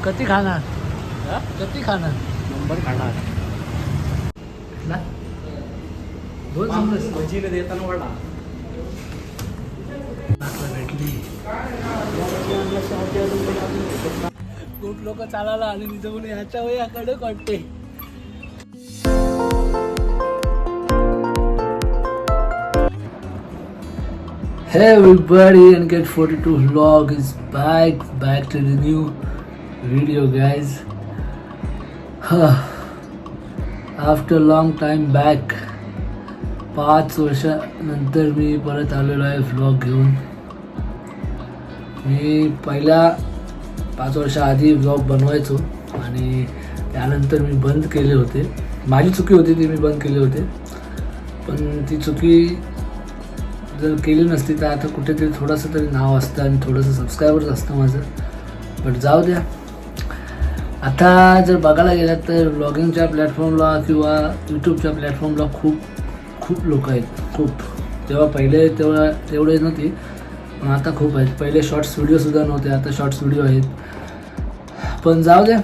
कधी खाणार कधी खाणार नंबर खाणार दोन समज भजीला देताना वडा भेटली खूप लोक चालायला आले तिथं म्हणून ह्याच्या वयाकडे वाटते. Hey everybody, Aniket 42 vlog is back to the new video guys. After long time back 5 वर्षानंतर मी परत आलेलो आहे व्लॉग घेऊन. मी पहिल्या 5 वर्षाआधी व्लॉग बनवायचो आणि त्यानंतर मी बंद केले होते. माझी चुकी होती ती, मी बंद केले होते. पण ती चुकी जर केली नसती तर आता कुठेतरी थोडंसं तरी नाव असतं आणि थोडंसं सबस्क्रायबर्स असतं माझं. बट जाऊ द्या. आता जर बघायला गेलं तर व्लॉगिंगच्या प्लॅटफॉर्मला किंवा यूट्यूबच्या प्लॅटफॉर्मला खूप लोक आहेत. खूप तेव्हा पहिले तेवढे नव्हती पण आता खूप आहेत. पहिले शॉर्ट्स व्हिडिओसुद्धा नव्हते, आता शॉर्ट्स व्हिडिओ आहेत. पण जाऊ द्या,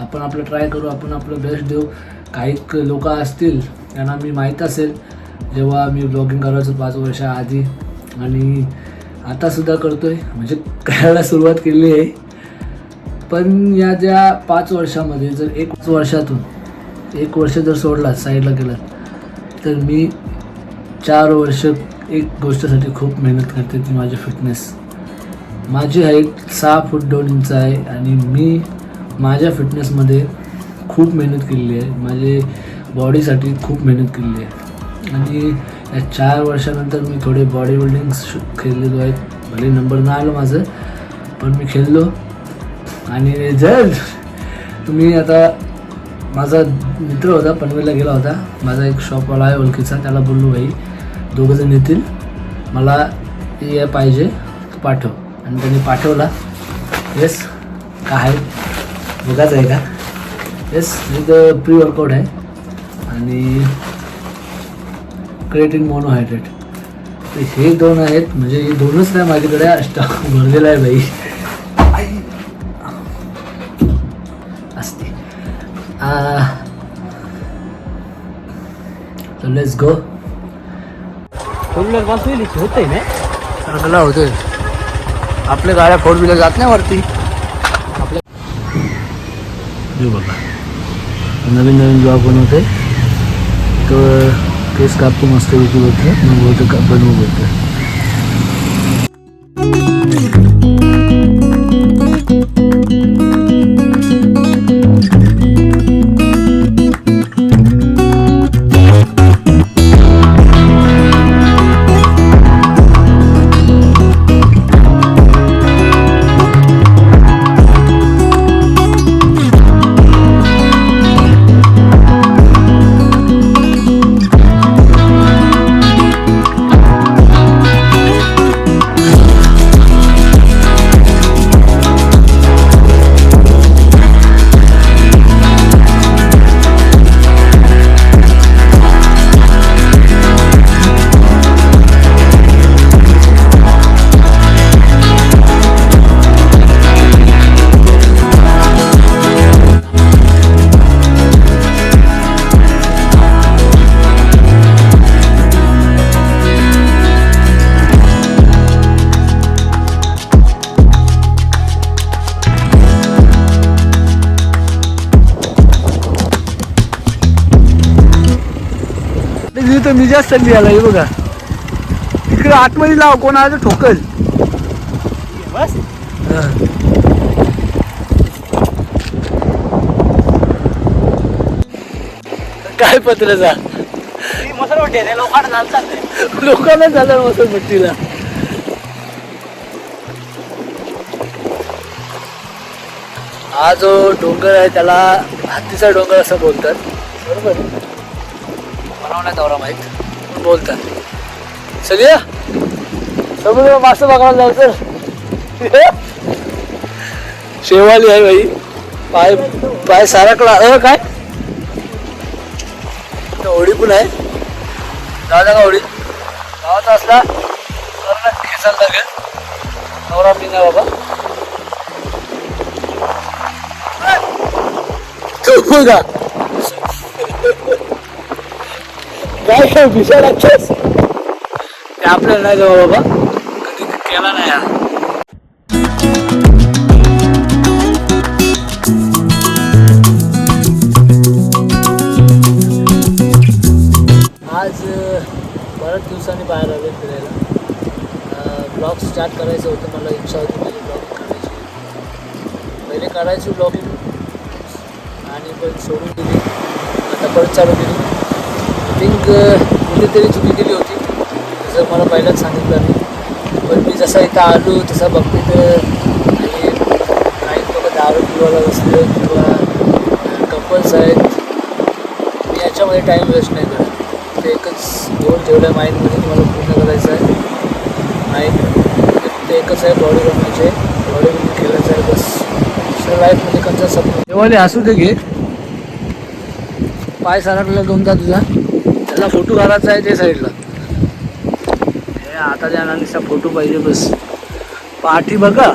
आपण आपलं ट्राय करू, आपण आपलं बेस्ट देऊ. काही लोक असतील त्यांना मी माहीत असेल जेव्हा मी ब्लॉगिंग करायचो 5 वर्षाआधी आणि आतासुद्धा करतो आहे, म्हणजे करायला सुरुवात केली आहे. पण या ज्या 5 वर्षामध्ये जर 1 वर्षातून 1 वर्ष जर सोडला साईडला केला तर मी 4 वर्ष एक गोष्टीसाठी खूप मेहनत करते, ती माझी फिटनेस. माझी हाईट 6 फूट 2 इंच आहे आणि मी माझ्या फिटनेसमध्ये खूप मेहनत केलेली आहे. माझे बॉडीसाठी खूप मेहनत केलेली आहे आणि या 4 वर्षानंतर मी थोडे बॉडी बिल्डिंग खेळलेलो आहेत. भले नंबर नाही आलं माझं पण मी खेळलो. आणि जर तुम्ही आता माझा मित्र होता, पनवेलला गेला होता, माझा एक शॉपवाला आहे ओळखीचा, त्याला बोललो भाई 2 जण येतील, मला हे पाहिजे पाठव. आणि त्यांनी पाठवला. येस काय बघाच आहे का? येस इथं प्री वर्कआउट आहे आणि क्रिएटिन मोनोहायड्रेट. तर हे 2 आहेत, म्हणजे हे 2च नाही माझ्याकडे, स्टॉक भरलेला आहे भाई. असते तर लेट्स गो. फोर व्हीलर पासून होतंय ना चांगला होतोय. आपल्या गाड्या 4 व्हीलर जात नाही वरती. आपल्या बघा नवीन जॉब बनवते तर केस कापतो मस्त विकी होतं, मग होतं का बनवू होतं. तर मी जास्त संधी आला हे बघा. तिकडे आतमध्ये लाव, कोण आलं ठोकल. बस काय पत्र्याचा मसाला वाटते लोकांना चालतंय, लोकांना झालं मसल पट्टीला. हा जो डोंगर आहे त्याला हत्तीचा डोंगर असं बोलतात, बरोबर? मला नाही तेवढा माहीत पण बोलतात. चलिया समुद्र मासे बघायला जाऊ. तर शेवाली आहे भाई, पाय पाय सारकला. काय होडी पण आहे. जाऊ का होडी गावात असला तर खेसायला लागेल. नवरा मी नाही बाबा. होय का काय काय विचार अच्छाच ते आपल्याला नाही जाऊ बाबा कधी केला नाही हा आज बऱ्याच दिवसांनी बाहेर आले फिरायला ब्लॉग स्टार्ट करायचं होतं मला इच्छा होती माझी ब्लॉगिंग करायची पहिले करायची ब्लॉगिंग आणि पण सोडून दिली आता परत चालू केली आय थिंक कुठेतरी चुकी केली होती तसं मला पहिलाच सांगितलं नाही पण मी जसा इथं आलो तसा बघते तर काही लोक दारू पिवायला बसले किंवा कपल्स आहेत मी याच्यामध्ये टाईम वेस्ट नाही करत ते एकच गोल ठेवलं आहे माइंडमध्ये की मला पूर्ण करायचं आहे माइंड ते एकच आहे बॉडी बनवायची आहे बॉडी बिल्डिंग केलायचं आहे बस दुसऱ्या लाईफमध्ये कंचा सपन तेव्हा असू दे घे पाय सरकला दोनदा तुझा त्याला फोटो घालायचा आहे ते साईडला हे आता त्या नानीचा फोटो पाहिजे बस पाठी बघा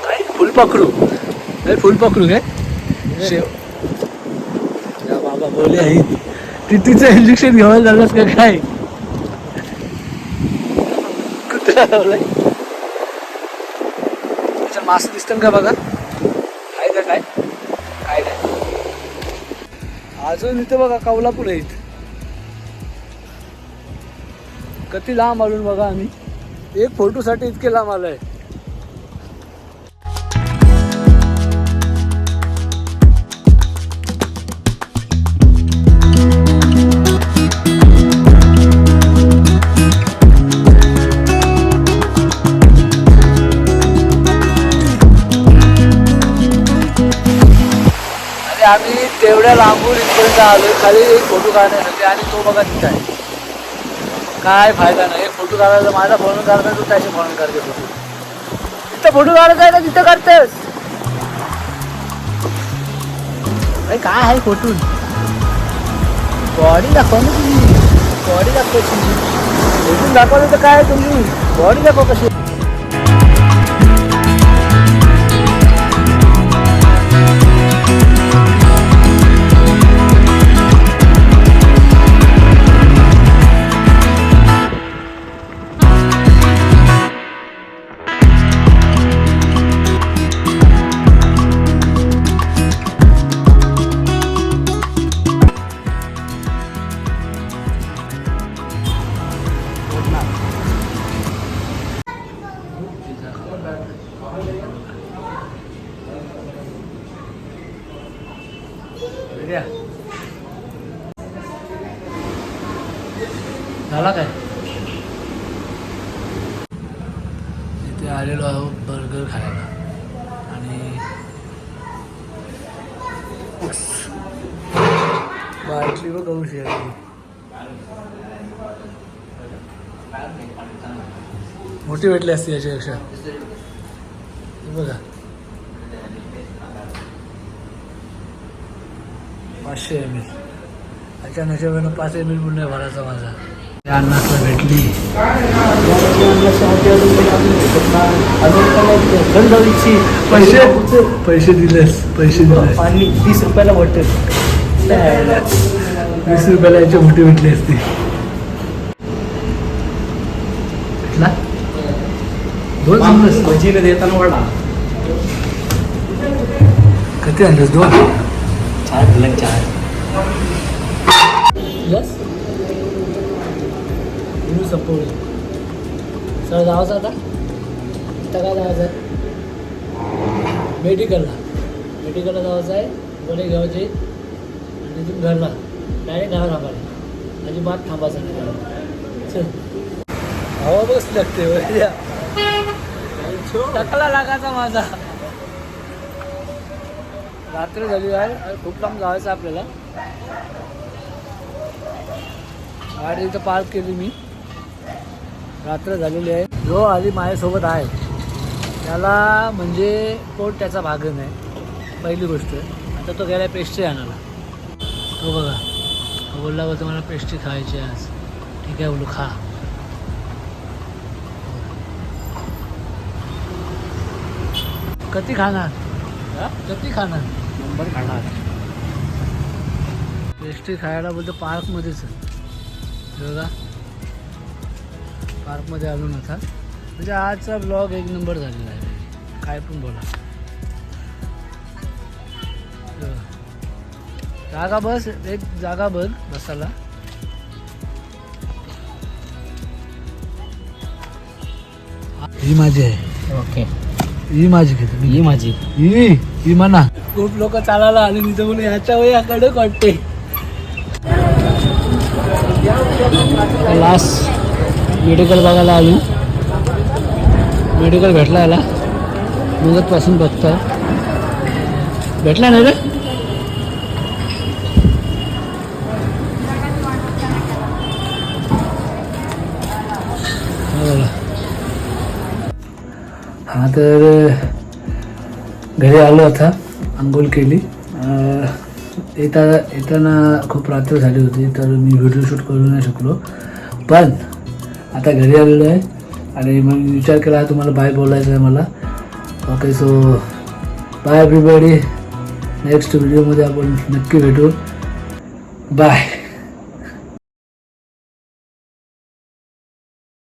काय फुलपाखरू काय फुलपाखरू काय शेव बाबा बोले आहे तिचं इंजेक्शन घ्यावं झालंस का काय कुत्रा लावलाय त्याच्या मासे दिसतं का बघा काय का काय काय काय अजून इथं बघा कौलापूर आहेत किती लांब आलो बघा आम्ही एक फोटोसाठी इतके लांब आलोय आम्ही तेवढ्या लांबून इथपर्यंत आलोय खाली एक फोटो काढण्यासाठी आणि तो बघा तिथं आहे काय फायदा नाही एक फोटो काढायचा माझा फोन काढता तू त्याचे फोन काढते फोटो तिथं फोटो काढायचा आहे का तिथं काढतेस काय आहे फोटो बॉडी दाखवा ना तुम्ही बॉडी दाखवायची फोटो दाखवलं तर काय तुम्ही बॉडी दाखवा कशी झाला काय इथे आलेलो आहोत बर्गर खायला आणि बाटली बघ करू शकते मोठी भेटली असती याच्यापेक्षा बघा 500 ml त्याच्या नशिबानं 5 ml पुण्य भरायचा माझा अन्नासला भेटली पैसे दिलेस पाणी 30 रुपयाला बॉटल 20 रुपयाला याची मोठी भेटली असती दोन समजस भजीने देताना वडा किती आणलंस 2 4 दिलं 4 यस सपोर्ट सर जायचं आता इथं काय जायचं आहे मेडिकलला जायचं आहे गोळे घ्यायचे आणि तिथून घरला डायरेक्ट घरात थांबायला अजिबात थांबायचं नाही चल हवा बस लागते टकला लागायचा माझा रात्र झाली आहे खूप लांब जायचं आपल्याला गाडी इथं पार्क केली मी रात्र झालेली आहे जो आधी माझ्यासोबत आहे त्याला म्हणजे पोट त्याचा भाग नाही पहिली गोष्ट आता तो गेला पेस्ट्री आणायला तो बघा तो बोलला बघा मला पेस्ट्री खायची आज ठीक आहे बोलू खा कधी खाणार कधी खाणार नंबर खाणार. पेस्ट्री खायला बोलतो पार्कमध्येच आहे. बघा पार्कमध्ये आलो ना आता. म्हणजे आजचा ब्लॉग एक नंबर झालेला आहे, काय पण बोला. जागा बस, एक जागा बघ बसायला. ही माझी आहे. ओके, ही माझी घेतो मी. ही माझी. ही म्हणा. खूप लोक चालायला आले तिथं बोलून ह्याच्या वयाकडे वाटते. लास्ट मेडिकल बघायला आलो. मेडिकल भेटला याला मुंगतपासून बघता भेटला नाही रे. हा तर घरी आलो आता, आंघोळ केली. येताना खूप रात्र झाली होती तर मी व्हिडिओ शूट करू नाही शकलो. पण आता घरी आलेलो आहे आणि मग विचार केला तुम्हाला बाय बोलायचं आहे मला. Okay, so bye everybody. Next व्हिडिओमध्ये आपण नक्की भेटू. बाय.